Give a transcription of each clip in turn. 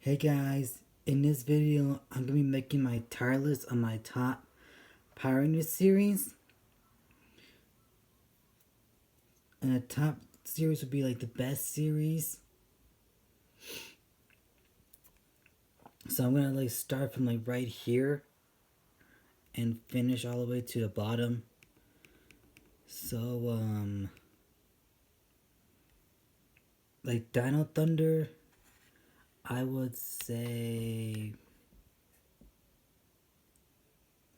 Hey guys, in this video I'm going to be making my tier list on my top Power Rangers series. And the top series would be like the best series. So I'm going to like start from like right here and finish all the way to the bottom. So like Dino Thunder, I would say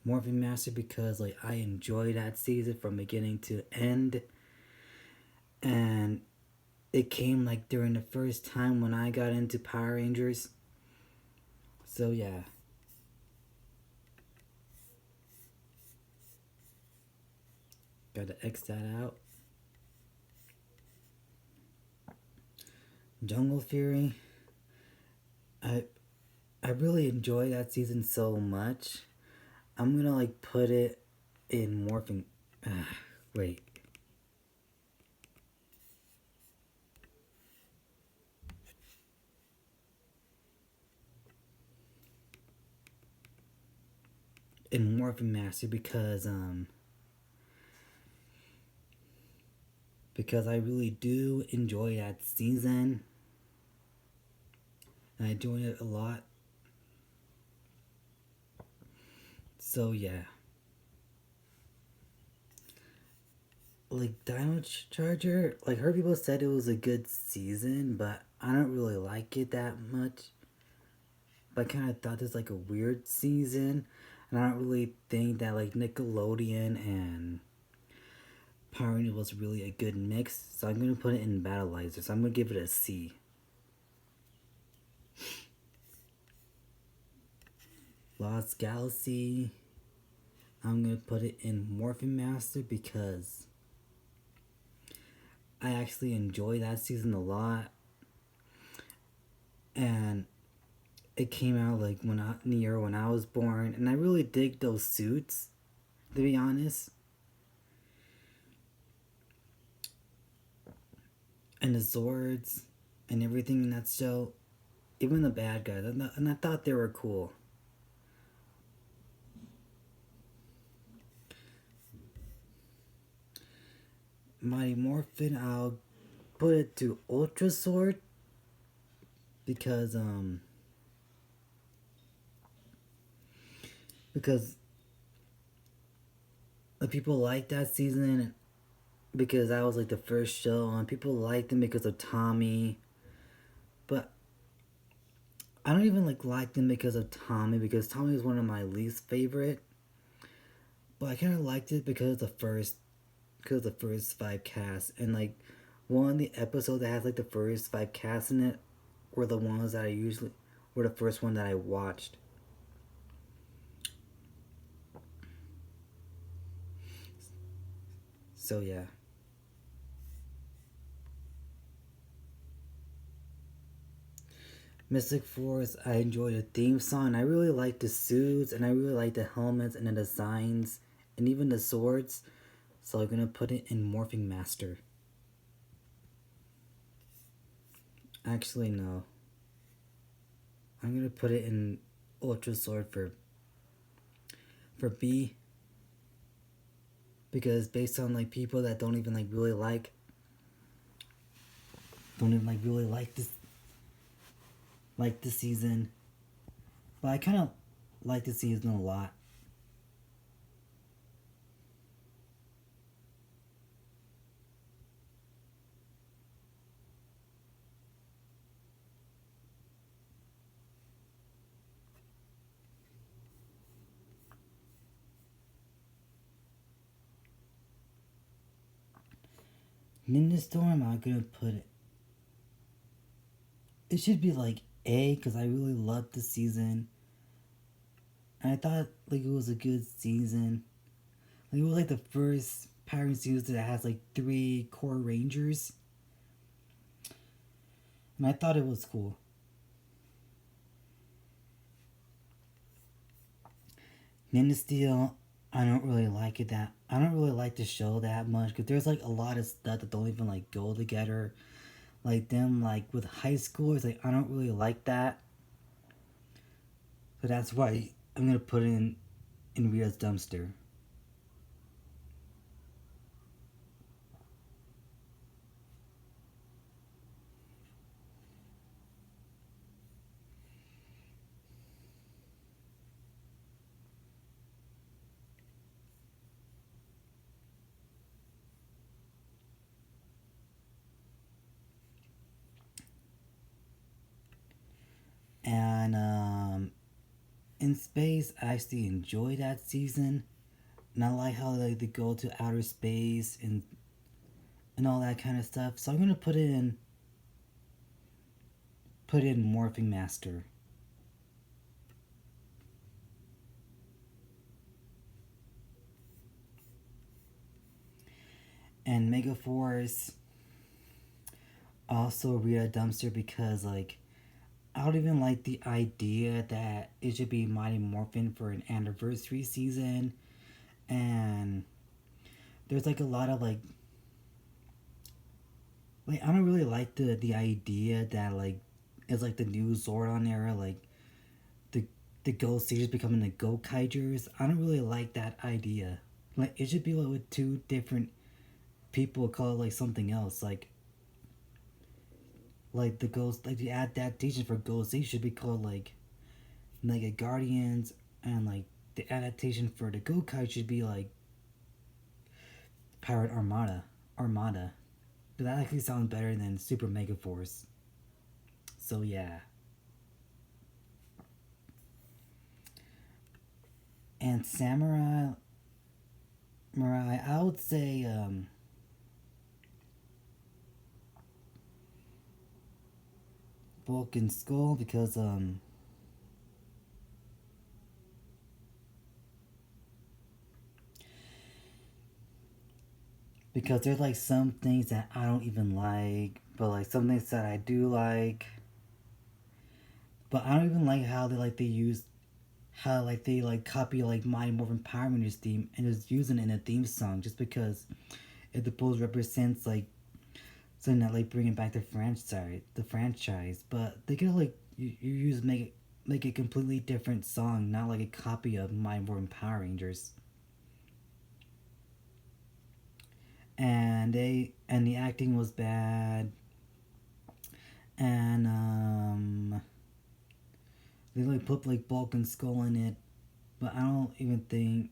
Morphin Master because like I enjoyed that season from beginning to end. And it came like during the first time when I got into Power Rangers. So yeah. Gotta X that out. Jungle Fury. I I really enjoy that season so much. I'm gonna like put it in morphing. Wait. In Morphin Master because I really do enjoy that season. And I enjoy it a lot. So yeah. Like Dino Charger, like heard people said it was a good season, but I don't really like it that much. But I kind of thought this like a weird season, and I don't really think that like Nickelodeon and Power Rangers was really a good mix. So I'm gonna put it in Battleizer. So I'm gonna give it a C. Lost Galaxy. I'm gonna put it in Morphin Master because I actually enjoy that season a lot, and it came out like near when I was born, and I really dig those suits. To be honest, and the Zords and everything in that show, even the bad guys, and I thought they were cool. Mighty Morphin, I'll put it to Ultra Sword because because the people like that season because that was like the first show and people liked them because of Tommy. But I don't even like them because of Tommy because Tommy is one of my least favorite. But I kind of liked it because the first five casts and like one of the episodes that has like the first five casts in it were the ones that I usually were the first one that I watched. So yeah. Mystic Force, I enjoy the theme song. I really like the suits and I really like the helmets and the designs and even the swords. So I'm gonna put it in Morphing Master. Actually, no. I'm gonna put it in Ultra Sword for B because based on like people that don't even like really don't even like really like this season, but I kind of like the season a lot. Ninja Storm, I'm gonna put it. It should be like A because I really loved the season. And I thought like it was a good season. Like it was like the first Power Rangers season that has like 3 core Rangers, and I thought it was cool. Ninja Steel, I don't really like it that I don't really like the show that much because there's like a lot of stuff that don't even like go together. Like them like with high schoolers, like I don't really like that. So that's why I'm gonna put it in Rita's dumpster. And in space, I actually enjoy that season. And I like how like they go to outer space and all that kind of stuff. So I'm gonna put in Morphing Master. And Megaforce also Rita dumpster because like I don't even like the idea that it should be Mighty Morphin for an anniversary season, and there's like a lot of like I don't really like the idea that like it's like the new Zordon era, like the the Ghost Sages becoming the Go-Kaijers. I don't really like that idea. Like it should be like with two different people call it like something else. Like the Ghost, like the adaptation for Ghost Sages should be called like Mega Guardians, and like the adaptation for the Go-Kai should be like Pirate Armada. Armada. But that actually sounds better than Super Mega Force. So yeah. And Samurai Mirai, I would say Vulcan Skull because there's like some things that I don't even like, but like some things that I do like. But I don't even like how they use how like they like copy like Mighty Morphin Power Rangers theme and just using it in a theme song just because it supposed represents like something that like bringing back the franchise. But they could like you use make a completely different song, not like a copy of Mighty Morphin Power Rangers. And the acting was bad, and they like put like Bulk and Skull in it, but I don't even think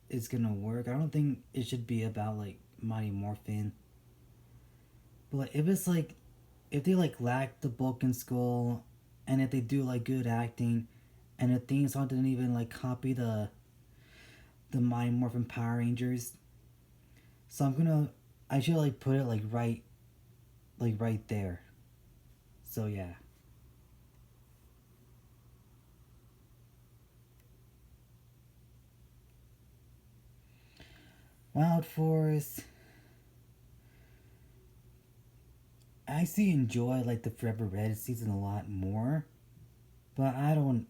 it's gonna work. I don't think it should be about like Mighty Morphin. But like, if they like lack the Bulk and Skull, and if they do like good acting, and the theme song didn't even like copy the Mighty Morphin Power Rangers, so I should like put it like right there. So yeah. Wild Force. I actually enjoy like the Forever Red season a lot more, but I don't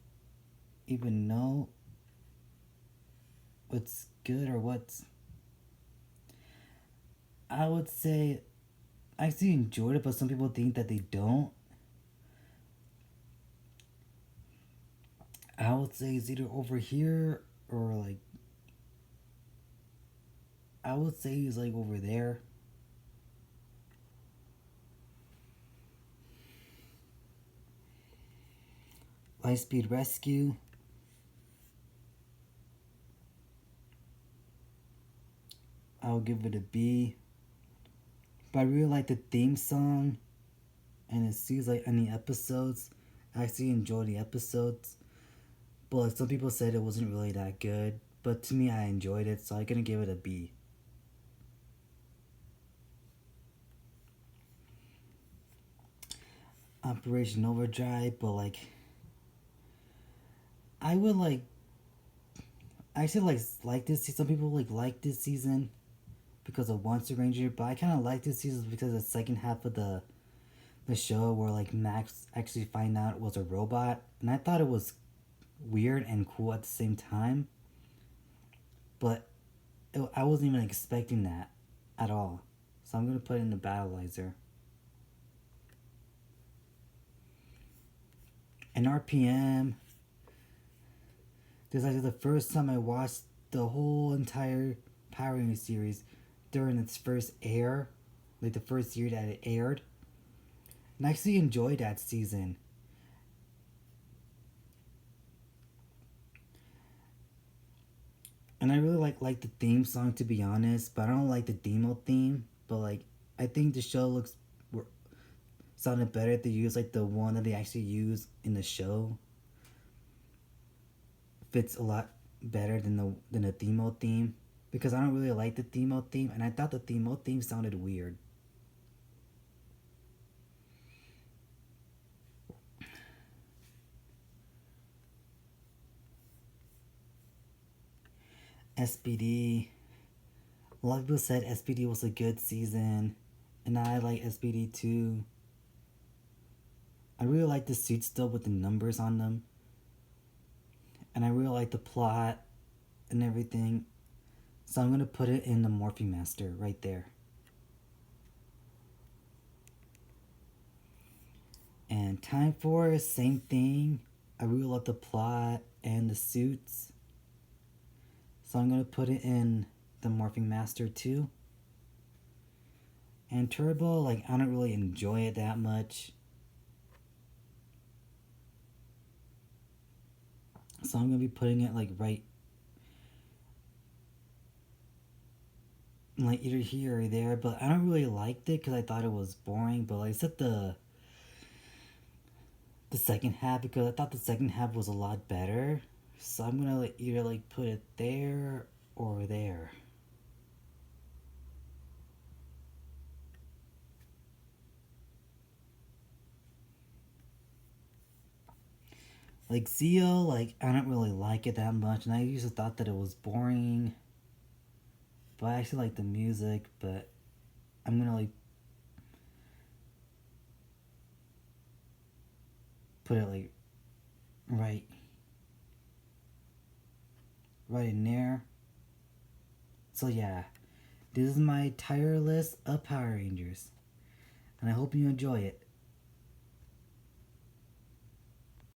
even know what's good or what's. I would say I actually enjoyed it, but some people think that they don't. I would say it's either over here or like I would say it's like over there. Lightspeed Rescue. I'll give it a B. But I really like the theme song, and it seems like any episodes. I actually enjoy the episodes, but like, some people said it wasn't really that good. But to me, I enjoyed it, so I'm gonna give it a B. Operation Overdrive, but I would I actually like this. Some people like this season because of Monster Ranger, but I kind of like this season because of the second half of the show where like Max actually find out was a robot, and I thought it was weird and cool at the same time. But I wasn't even expecting that at all, so I'm gonna put it in the Battleizer. And RPM, This is like the first time I watched the whole entire Power Rangers series during its first air, like the first year that it aired. And I actually enjoyed that season. And I really like the theme song, to be honest, but I don't like the demo theme. But like, I think the show sounded better if they use like the one that they actually use in the show. Fits a lot better than the Themo theme, because I don't really like the Themo theme, and I thought the Themo theme sounded weird. SPD. A lot of people said SPD was a good season, and I like SPD too. I really like the suits still with the numbers on them, and I really like the plot and everything. So I'm gonna put it in the Morphing Master right there. And Time Force, same thing. I really love the plot and the suits. So I'm gonna put it in the Morphing Master too. And Turbo, like, I don't really enjoy it that much. So I'm gonna be putting it like like either here or there, but I don't really liked it because I thought it was boring. But like, except the second half, because I thought the second half was a lot better. So I'm gonna like either like put it there or there. Like Zeo, like I don't really like it that much, and I used to thought that it was boring. But I actually like the music, but I'm gonna like put it like right in there. So yeah, this is my tier list of Power Rangers, and I hope you enjoy it.